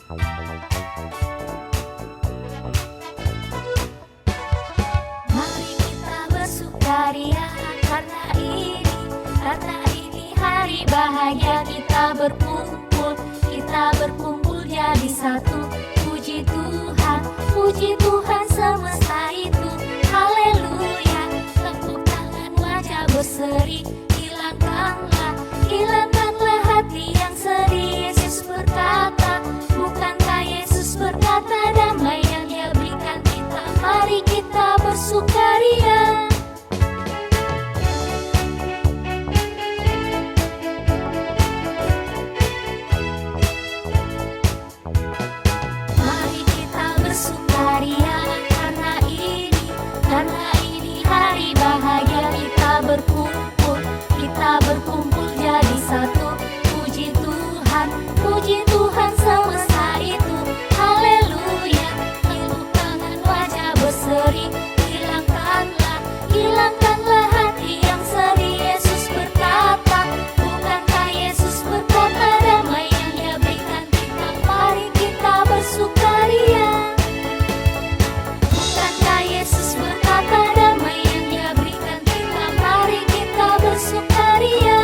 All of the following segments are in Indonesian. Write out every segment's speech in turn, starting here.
Mari kita bersukaria karena ini hari bahagia. Kita berkumpul jadi satu. Puji Tuhan semesta itu. Haleluya, tepuk tangan wajah berseri. Hilangkanlah hati yang sedih. Yesus berkata, bukankah Yesus berkata damai yang Dia berikan kita? Mari kita bersukaria. Mari kita bersukaria karena ini hari bahagia. Kita berkumpul jadi satu. Puji Tuhan semesta itu. Haleluya, tepuk tangan wajah berseri. Hilangkanlah hati yang sedih. Yesus berkata, bukankah Yesus berkata damai yang Dia berikan kita? Mari kita bersukaria. Bukankah Yesus berkata damai yang Dia berikan kita? Mari kita bersukaria.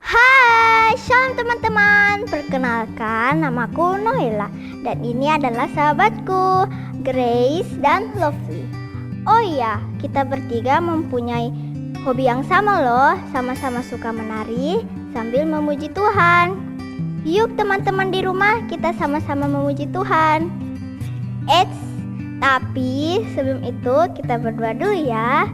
Hai, shalom teman-teman. Perkenalkan, namaku Noela dan ini adalah sahabatku Grace dan Lovely. Oh iya, kita bertiga mempunyai hobi yang sama loh, sama-sama suka menari sambil memuji Tuhan. Yuk teman-teman di rumah, kita sama-sama memuji Tuhan. Eits, tapi sebelum itu kita berdoa dulu ya.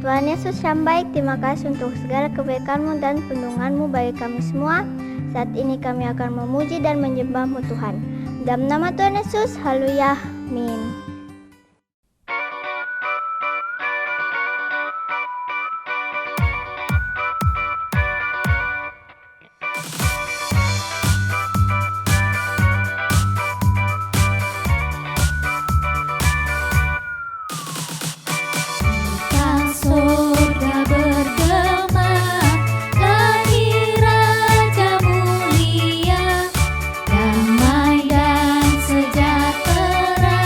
Tuhan Yesus yang baik, terima kasih untuk segala kebaikan-Mu dan perlindungan-Mu bagi kami semua. Saat ini kami akan memuji dan menyembah-Mu Tuhan. Dalam nama Tuhan Yesus, haleluya, amin. Surga bergema, lahir Raja mulia, damai dan sejahtera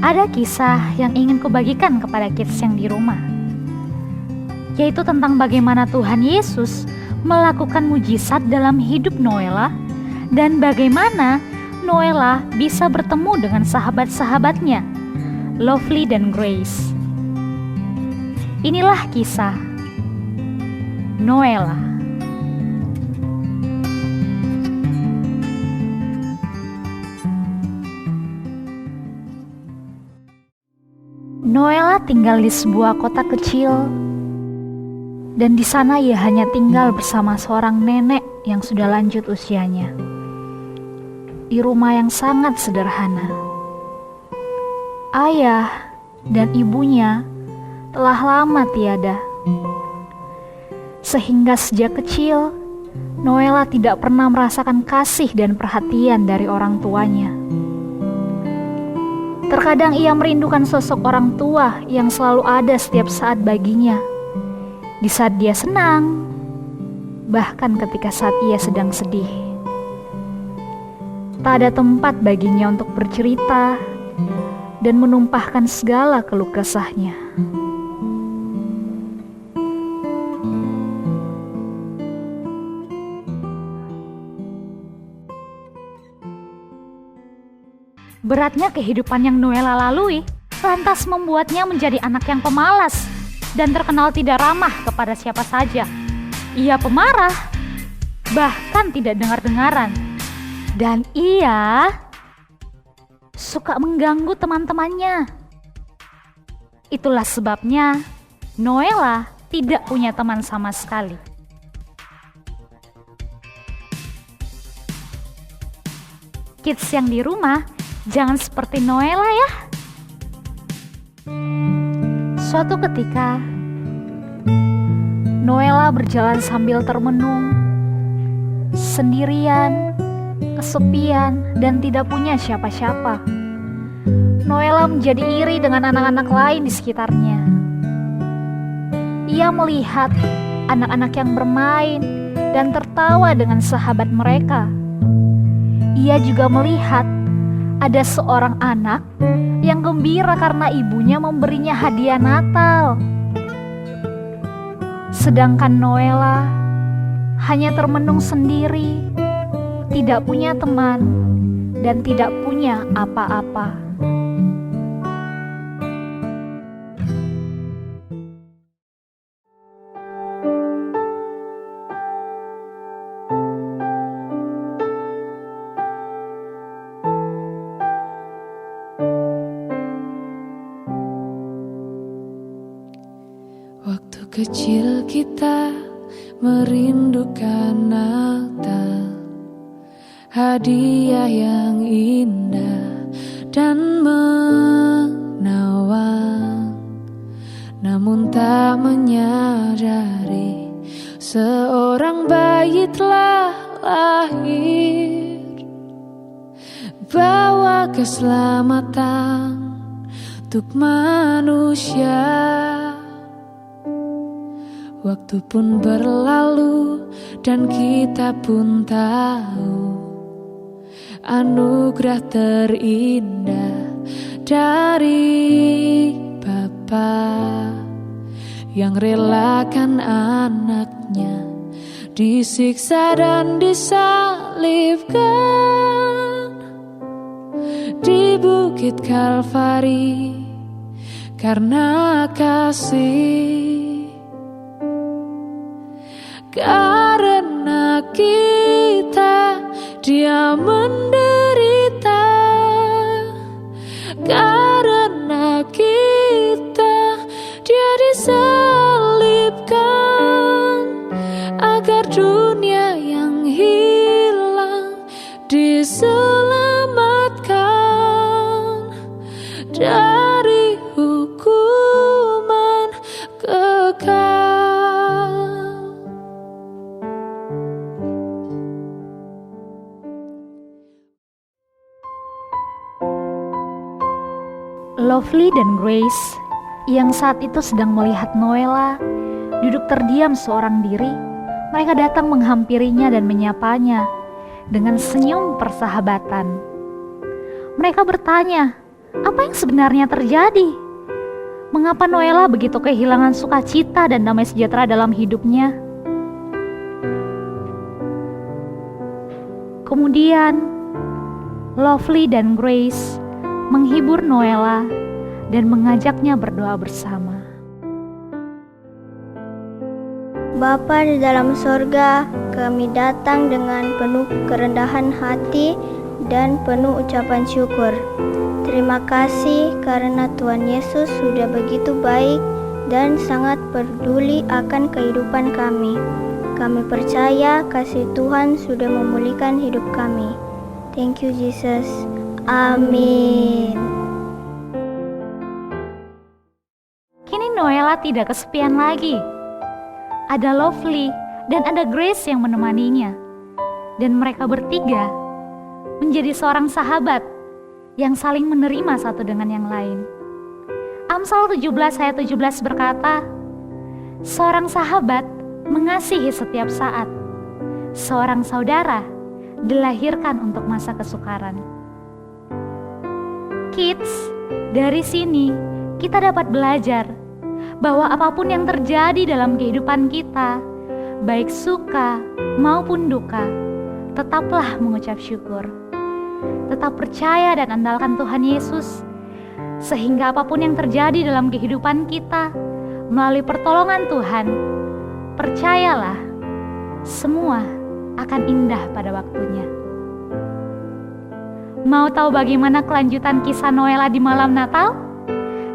Ada kisah yang ingin kubagikan kepada kids yang di rumah, yaitu tentang bagaimana Tuhan Yesus melakukan mujizat dalam hidup Noella dan bagaimana Noella bisa bertemu dengan sahabat-sahabatnya, Lovely dan Grace. Inilah kisah Noella. Noella tinggal di sebuah kota kecil, dan di sana ia hanya tinggal bersama seorang nenek yang sudah lanjut usianya, di rumah yang sangat sederhana. Ayah dan ibunya telah lama tiada, sehingga sejak kecil Noella tidak pernah merasakan kasih dan perhatian dari orang tuanya. Terkadang ia merindukan sosok orang tua yang selalu ada setiap saat baginya, di saat dia senang, bahkan ketika saat ia sedang sedih. Tak ada tempat baginya untuk bercerita dan menumpahkan segala keluh kesahnya. Beratnya kehidupan yang Noella lalui lantas membuatnya menjadi anak yang pemalas dan terkenal tidak ramah kepada siapa saja. Ia pemarah, bahkan tidak dengar-dengaran, dan ia suka mengganggu teman-temannya. Itulah sebabnya Noella tidak punya teman sama sekali. Kids yang di rumah, jangan seperti Noella ya. Suatu ketika, Noella berjalan sambil termenung, sendirian, kesepian, dan tidak punya siapa-siapa. Noella menjadi iri dengan anak-anak lain di sekitarnya. Ia melihat anak-anak yang bermain dan tertawa dengan sahabat mereka. Ia juga melihat ada seorang anak yang gembira karena ibunya memberinya hadiah Natal. Sedangkan Noella hanya termenung sendiri, tidak punya teman, dan tidak punya apa-apa. Waktu kecil kita merindukan Natal, hadiah yang indah dan menawan. Namun tak menyadari seorang bayi telah lahir, bawa keselamatan untuk manusia. Waktu pun berlalu dan kita pun tahu anugerah terindah dari Bapa yang relakan anaknya disiksa dan disalibkan di Bukit Kalvari karena kasih. Karena kita Dia menderita, karena kita Dia disalibkan, agar dunia yang hilang diselamatkan dari hukuman kekal. Lovely dan Grace yang saat itu sedang melihat Noella duduk terdiam seorang diri, mereka datang menghampirinya dan menyapanya dengan senyum persahabatan. Mereka bertanya, Apa yang sebenarnya terjadi? Mengapa Noella begitu kehilangan sukacita dan damai sejahtera dalam hidupnya? Kemudian, Lovely dan Grace menghibur Noella dan mengajaknya berdoa bersama. Bapa di dalam sorga, kami datang dengan penuh kerendahan hati dan penuh ucapan syukur. Terima kasih karena Tuhan Yesus sudah begitu baik dan sangat peduli akan kehidupan kami. Kami percaya kasih Tuhan sudah memulihkan hidup kami. Thank you Jesus. Amin. Kini Noella tidak kesepian lagi. Ada Lovely dan ada Grace yang menemaninya. Dan mereka bertiga menjadi seorang sahabat yang saling menerima satu dengan yang lain. Amsal 17 ayat 17 berkata, seorang sahabat mengasihi setiap saat. Seorang saudara dilahirkan untuk masa kesukaran. Kids, dari sini kita dapat belajar bahwa apapun yang terjadi dalam kehidupan kita, baik suka maupun duka, tetaplah mengucap syukur. Tetap percaya dan andalkan Tuhan Yesus, sehingga apapun yang terjadi dalam kehidupan kita, melalui pertolongan Tuhan, percayalah, semua akan indah pada waktunya. Mau tahu bagaimana kelanjutan kisah Noella di malam Natal?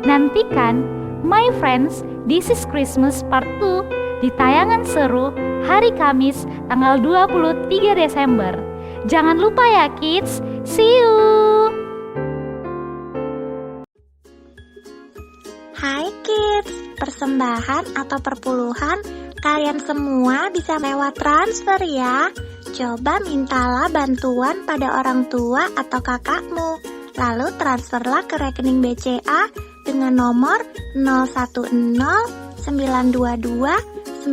Nantikan My Friends, This is Christmas Part 2 di tayangan seru hari Kamis tanggal 23 Desember. Jangan lupa ya kids, see you! Hai kids, persembahan atau perpuluhan kalian semua bisa lewat transfer ya. Coba mintalah bantuan pada orang tua atau kakakmu. Lalu transferlah ke rekening BCA dengan nomor 0109229000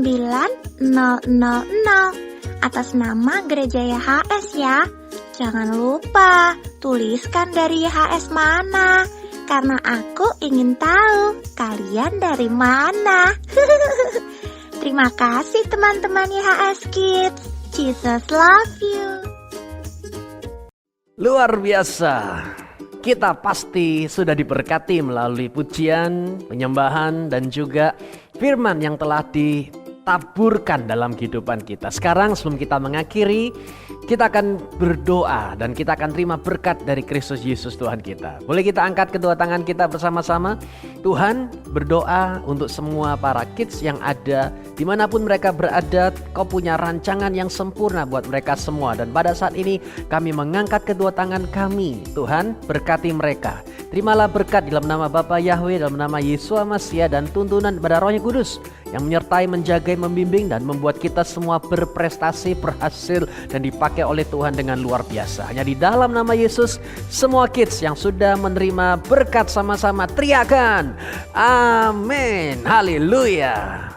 atas nama Gereja YHS ya. Jangan lupa tuliskan dari YHS mana, karena aku ingin tahu kalian dari mana. Terima kasih teman-teman YHS Kids. Jesus love you. Luar biasa. Kita pasti sudah diberkati melalui pujian, penyembahan, dan juga firman yang telah ditaburkan dalam kehidupan kita. Sekarang sebelum kita mengakhiri, kita akan berdoa dan kita akan terima berkat dari Kristus Yesus Tuhan kita. Boleh kita angkat kedua tangan kita bersama-sama. Tuhan, berdoa untuk semua para kids yang ada dimanapun mereka berada. Kau punya rancangan yang sempurna buat mereka semua. Dan pada saat ini kami mengangkat kedua tangan kami. Tuhan, berkati mereka. Terimalah berkat dalam nama Bapa Yahweh, dalam nama Yesua Masia, dan tuntunan kepada Roh Kudus yang menyertai, menjaga, membimbing, dan membuat kita semua berprestasi, berhasil, dan dipakai oleh Tuhan dengan luar biasa. Hanya di dalam nama Yesus, semua kids yang sudah menerima berkat sama-sama teriakan, amin, haleluya.